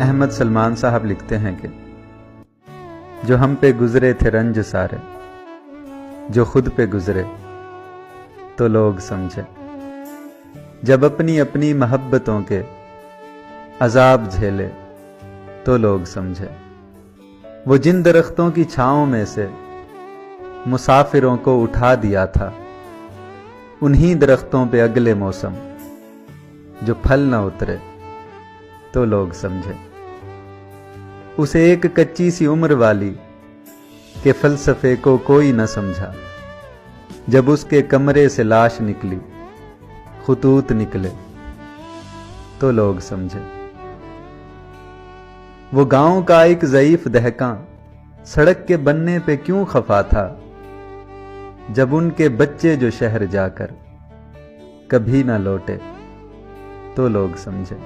احمد سلمان صاحب لکھتے ہیں کہ جو ہم پہ گزرے تھے رنج سارے، جو خود پہ گزرے تو لوگ سمجھے، جب اپنی اپنی محبتوں کے عذاب جھیلے تو لوگ سمجھے، وہ جن درختوں کی چھاؤں میں سے مسافروں کو اٹھا دیا تھا، انہی درختوں پہ اگلے موسم جو پھل نہ اترے تو لوگ سمجھے، اسے ایک کچی سی عمر والی کہ فلسفے کو کوئی نہ سمجھا، جب اس کے کمرے سے لاش نکلی خطوط نکلے تو لوگ سمجھے، وہ گاؤں کا ایک ضعیف دہقاں سڑک کے بننے پہ کیوں خفا تھا، جب ان کے بچے جو شہر جا کر کبھی نہ لوٹے تو لوگ سمجھے۔